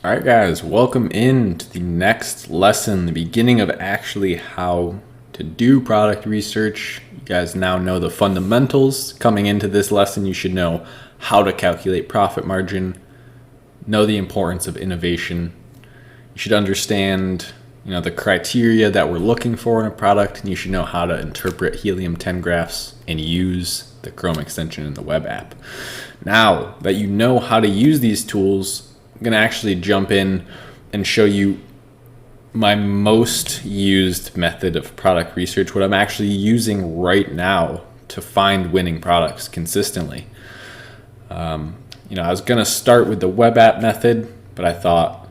All right, guys, welcome in to the next lesson, the beginning of actually how to do product research. You guys now know the fundamentals. Coming into this lesson, you should know how to calculate profit margin, know the importance of innovation. You should understand, the criteria that we're looking for in a product, and you should know how to interpret Helium 10 graphs and use the Chrome extension in the web app. Now that you know how to use these tools, I'm going to actually jump in and show you my most used method of product research, what I'm actually using right now to find winning products consistently. I was going to start with the web app method, but I thought,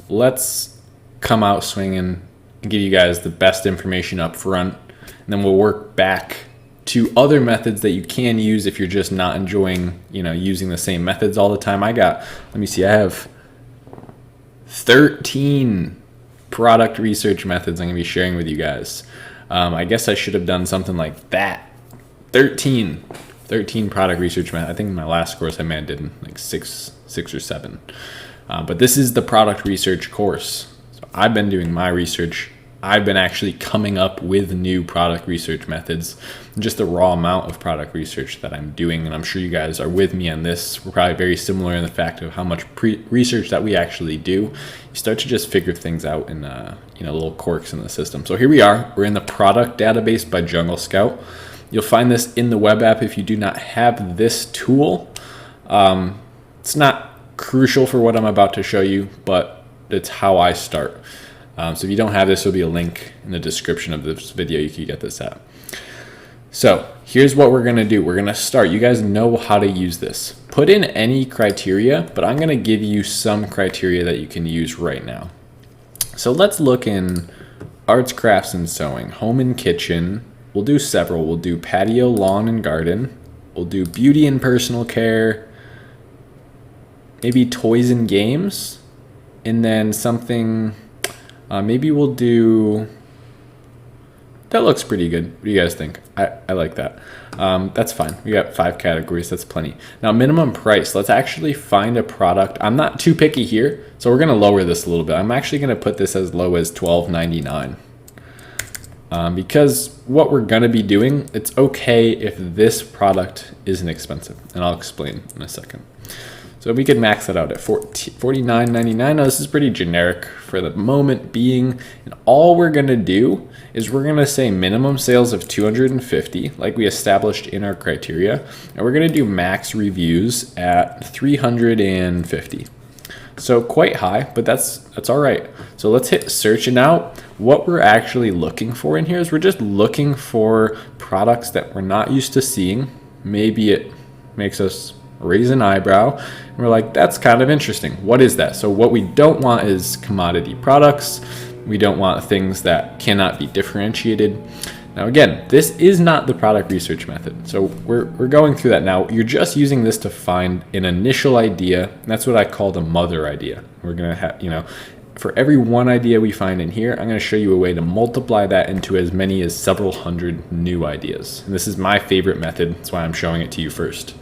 let's come out swinging and give you guys the best information up front, and then we'll work back to other methods that you can use if you're just not enjoying, using the same methods all the time. I have 13 product research methods I'm gonna be sharing with you guys. I guess I should have done something like that. 13 product research methods. I think in my last course I may have did like six or seven. But this is the product research course. So I've been doing my research. I've been actually coming up with new product research methods, just the raw amount of product research that I'm doing. And I'm sure you guys are with me on this. We're probably very similar in the fact of how much research that we actually do. You start to just figure things out in, little quirks in the system. So here we are. We're in the product database by Jungle Scout. You'll find this in the web app if you do not have this tool. It's not crucial for what I'm about to show you, but it's how I start. So if you don't have this, there'll be a link in the description of this video. You can get this at. So here's what we're going to do. We're going to start. You guys know how to use this. Put in any criteria, but I'm going to give you some criteria that you can use right now. So let's look in arts, crafts, and sewing, home and kitchen. We'll do several. We'll do patio, lawn, and garden. We'll do beauty and personal care, maybe toys and games, and then something... maybe we'll do, that looks pretty good. What do you guys think? I like that. That's fine. We got 5 categories. That's plenty. Now, minimum price. Let's actually find a product. I'm not too picky here, so we're going to lower this a little bit. I'm actually going to put this as low as $12.99. Because what we're going to be doing, it's okay if this product isn't expensive, and I'll explain in a second. So we could max that out at $49.99. Now this is pretty generic for the moment being. And all we're going to do is we're going to say minimum sales of 250, like we established in our criteria. And we're going to do max reviews at 350. So quite high, but that's all right. So let's hit search. And now what we're actually looking for in here is we're just looking for products that we're not used to seeing. Maybe it makes us raise an eyebrow, and we're like, that's kind of interesting. What is that? So what we don't want is commodity products. We don't want things that cannot be differentiated. Now again, this is not the product research method, so we're going through that now. You're just using this to find an initial idea, and that's what I call the mother idea. We're gonna have, for every one idea we find in here, I'm gonna show you a way to multiply that into as many as several hundred new ideas. And this is my favorite method. That's why I'm showing it to you first.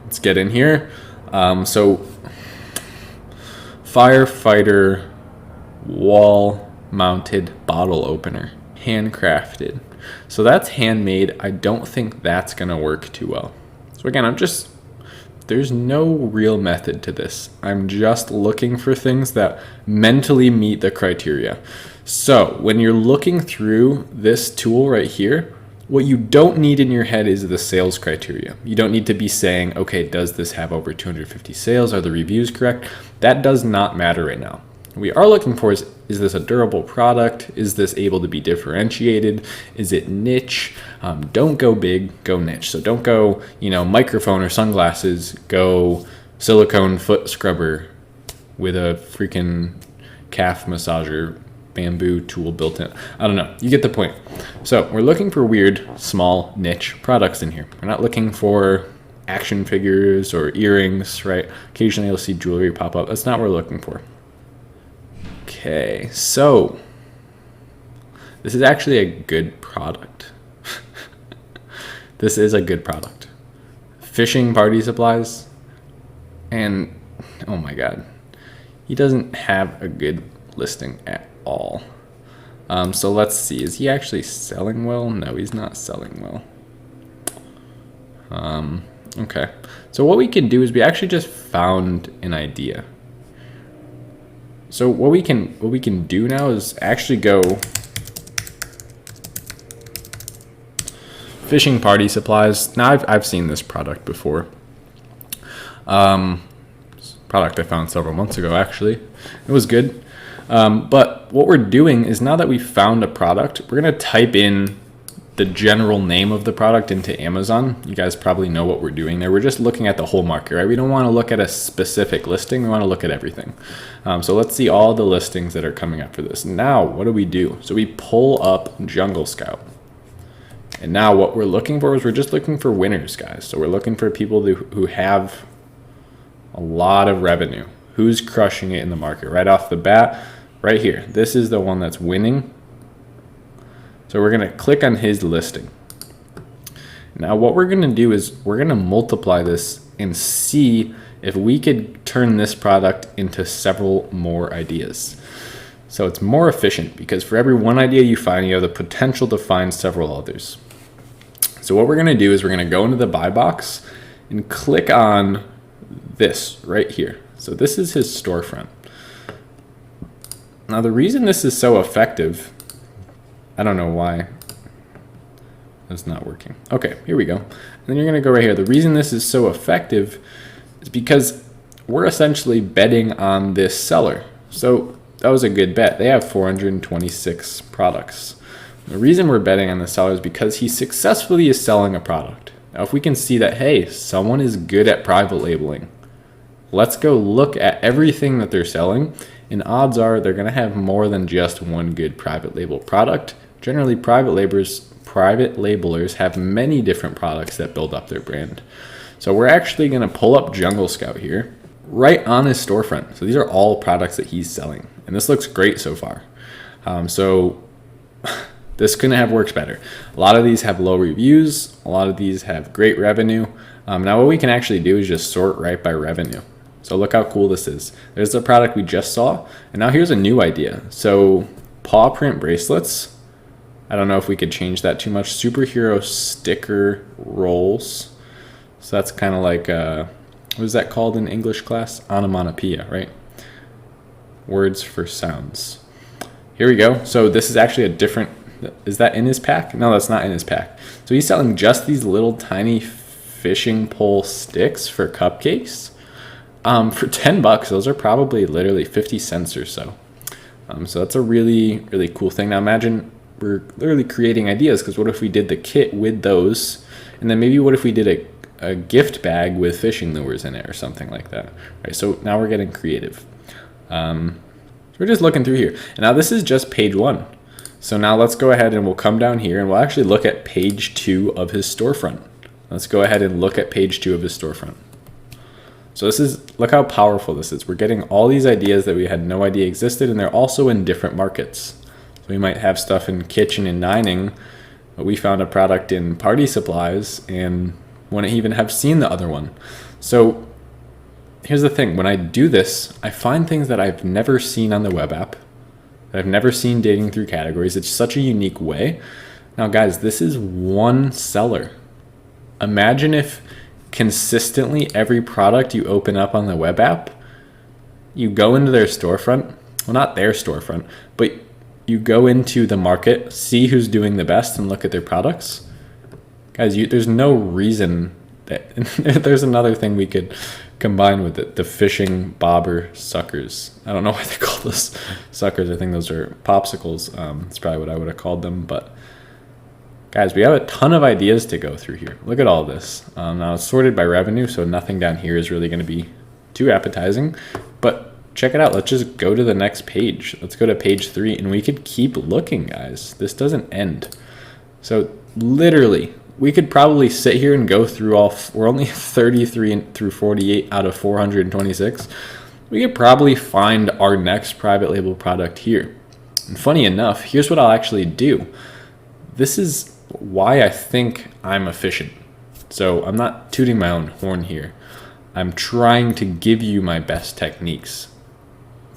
Let's get in here. So firefighter wall mounted bottle opener, handcrafted. So that's handmade. I don't think that's gonna work too well. So again, there's no real method to this. I'm just looking for things that mentally meet the criteria. So when you're looking through this tool right here, what you don't need in your head is the sales criteria. You don't need to be saying, okay, does this have over 250 sales? Are the reviews correct? That does not matter right now. What we are looking for is this a durable product? Is this able to be differentiated? Is it niche? Don't go big, go niche. So don't go, microphone or sunglasses, go silicone foot scrubber with a freaking calf massager bamboo tool built in. I don't know. You get the point. So we're looking for weird, small, niche products in here. We're not looking for action figures or earrings, right? Occasionally you'll see jewelry pop up. That's not what we're looking for. Okay, so this is actually a good product. This is a good product. Fishing party supplies. And oh my God, he doesn't have a good listing at all. So let's see, is he actually selling well? No, he's not selling well. Okay, so what we can do is we actually just found an idea. So what we can do now is actually go fishing party supplies. Now I've seen this product before. Product I found several months ago, actually. It was good. But what we're doing is, now that we found a product, we're going to type in the general name of the product into Amazon. You guys probably know what we're doing there. We're just looking at the whole market, right? We don't want to look at a specific listing. We want to look at everything. So let's see all the listings that are coming up for this. Now, what do? So we pull up Jungle Scout. And now what we're looking for is we're just looking for winners, guys. So we're looking for people who have a lot of revenue. Who's crushing it in the market right off the bat? Right here. This is the one that's winning. So we're going to click on his listing. Now what we're going to do is we're going to multiply this and see if we could turn this product into several more ideas. So it's more efficient, because for every one idea you find, you have the potential to find several others. So what we're going to do is we're going to go into the buy box and click on this right here. So this is his storefront. Now the reason this is so effective, I don't know why it's not working. Okay, here we go. And then you're going to go right here. The reason this is so effective is because we're essentially betting on this seller. So that was a good bet. They have 426 products. The reason we're betting on the seller is because he successfully is selling a product. Now, if we can see that, hey, someone is good at private labeling, let's go look at everything that they're selling, and odds are they're going to have more than just one good private label product. Generally, private labelers have many different products that build up their brand. So we're actually going to pull up Jungle Scout here, right on his storefront. So these are all products that he's selling, and this looks great so far. So this couldn't have worked better. A lot of these have low reviews. A lot of these have great revenue. Now what we can actually do is just sort right by revenue. So look how cool this is. There's the product we just saw, and now here's a new idea. So paw print bracelets. I don't know if we could change that too much. Superhero sticker rolls. So that's kind of like, what is that called in English class? Onomatopoeia, right? Words for sounds. Here we go. So this is actually a different, is that in his pack? No, that's not in his pack. So he's selling just these little tiny fishing pole sticks for cupcakes. For 10 bucks, those are probably literally 50 cents or so. So that's a really, really cool thing. Now imagine we're literally creating ideas, because what if we did the kit with those, and then maybe what if we did a gift bag with fishing lures in it or something like that, right? So now we're getting creative. So we're just looking through here, and now this is just page 1. So now let's go ahead and we'll come down here and we'll actually look at page 2 of his storefront. Let's go ahead and look at page 2 of his storefront. So this is, look how powerful this is. We're getting all these ideas that we had no idea existed, and they're also in different markets. So we might have stuff in kitchen and dining, but we found a product in party supplies and wouldn't even have seen the other one. So here's the thing. When I do this, I find things that I've never seen on the web app, that I've never seen dating through categories. It's such a unique way. Now, guys, this is one seller. Imagine if consistently every product you open up on the web app, you go into their storefront, well, not their storefront, but you go into the market, see who's doing the best, and look at their products. Guys, there's no reason that there's another thing we could combine with it, the fishing bobber suckers. I don't know why they call those suckers. I think those are popsicles. That's probably what I would have called them, but guys, we have a ton of ideas to go through here. Look at all this. Now it's sorted by revenue, so nothing down here is really going to be too appetizing. But check it out. Let's just go to the next page. Let's go to page 3, and we could keep looking, guys. This doesn't end. So literally, we could probably sit here and go through all. We're only 33 through 48 out of 426. We could probably find our next private label product here. And funny enough, here's what I'll actually do. This is why I think I'm efficient. So I'm not tooting my own horn here. I'm trying to give you my best techniques.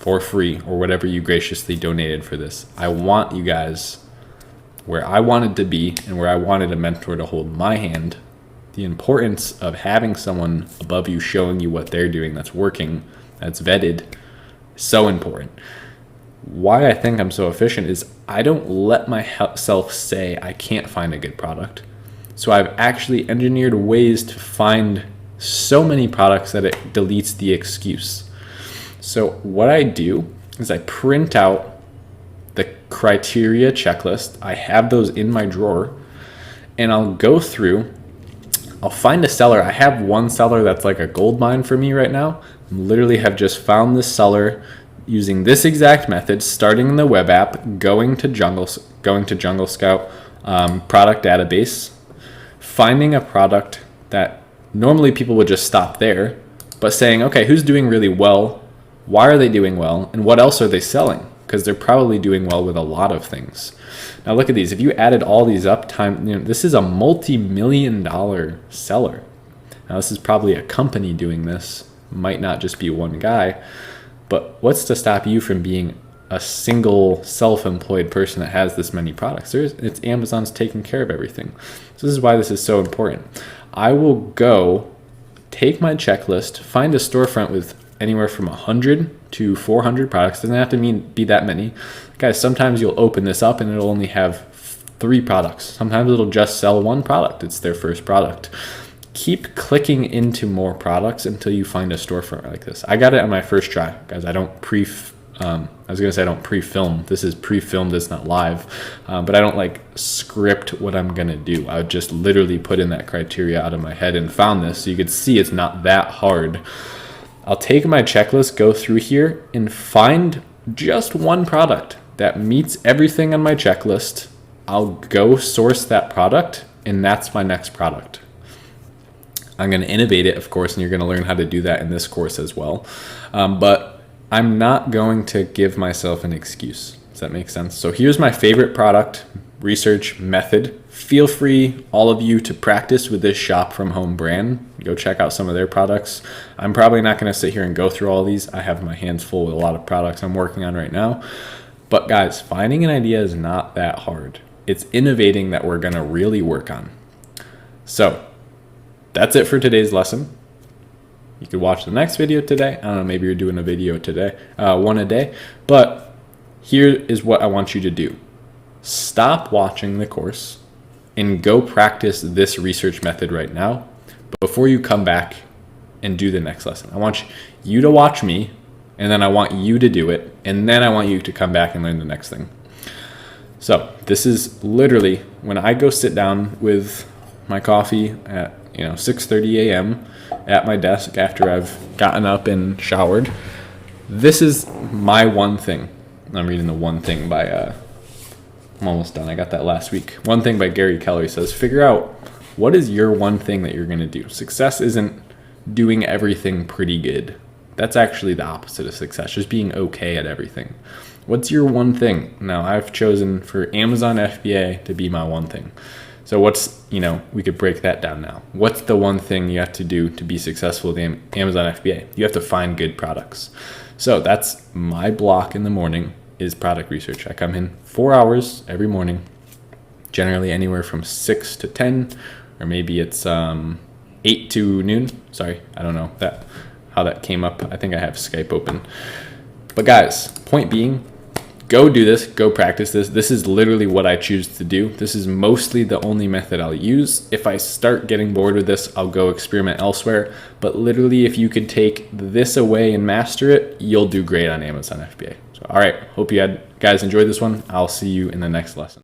for free or whatever you graciously donated for this. I want you guys where I wanted to be and where I wanted a mentor to hold my hand. The importance of having someone above you showing you what they're doing that's working, that's vetted, is so important. Why I think I'm so efficient is I don't let myself say I can't find a good product. So I've actually engineered ways to find so many products that it deletes the excuse. So what I do is I print out the criteria checklist. I have those in my drawer, and I'll go through, I'll find a seller. I have one seller that's like a gold mine for me right now. I literally have just found this seller using this exact method, starting in the web app, going to Jungle Scout, product database, finding a product that normally people would just stop there, but saying, okay, who's doing really well? Why are they doing well? And what else are they selling? Because they're probably doing well with a lot of things. Now look at these. If you added all these up, this is a multi-million-dollar seller. Now this is probably a company doing this. Might not just be one guy. But what's to stop you from being a single self-employed person that has this many products? It's Amazon's taking care of everything. So this is why this is so important. I will go take my checklist, find a storefront with anywhere from 100 to 400 products. Doesn't have to be that many. Guys, sometimes you'll open this up and it'll only have 3 products. Sometimes it'll just sell 1 product. It's their first product. Keep clicking into more products until you find a storefront like this. I got it on my first try, guys. I don't I don't pre-film. This is pre-filmed, it's not live. But I don't like script what I'm gonna do. I would just literally put in that criteria out of my head and found this. So you could see it's not that hard. I'll take my checklist, go through here, and find just one product that meets everything on my checklist. I'll go source that product, and that's my next product. I'm going to innovate it, of course, and you're going to learn how to do that in this course as well. But I'm not going to give myself an excuse. Does that make sense? So here's my favorite product research method. Feel free, all of you, to practice with this Shop From Home brand. Go check out some of their products. I'm probably not going to sit here and go through all these. I have my hands full with a lot of products I'm working on right now. But guys, finding an idea is not that hard. It's innovating that we're going to really work on. So that's it for today's lesson. You could watch the next video today. I don't know, maybe you're doing a video today, one a day. But here is what I want you to do. Stop watching the course and go practice this research method right now before you come back and do the next lesson. I want you to watch me, and then I want you to do it, and then I want you to come back and learn the next thing. So this is literally when I go sit down with my coffee at 6:30 a.m. at my desk after I've gotten up and showered. This is my one thing. I'm reading the One Thing by I'm almost done. I got that last week. One Thing by Gary Keller. He says, figure out what is your one thing that you're going to do. Success isn't doing everything pretty good. That's actually the opposite of success, just being okay at everything. What's your one thing? Now, I've chosen for Amazon FBA to be my one thing. So we could break that down now. What's the one thing you have to do to be successful with Amazon FBA? You have to find good products. So that's my block in the morning is product research. I come in 4 hours every morning, generally anywhere from 6 to 10, or maybe it's 8 to noon. Sorry, I don't know how that came up. I think I have Skype open. But guys, point being, go do this, go practice this. This is literally what I choose to do. This is mostly the only method I'll use. If I start getting bored with this, I'll go experiment elsewhere. But literally, if you could take this away and master it, you'll do great on Amazon FBA. So, all right, hope you guys enjoyed this one. I'll see you in the next lesson.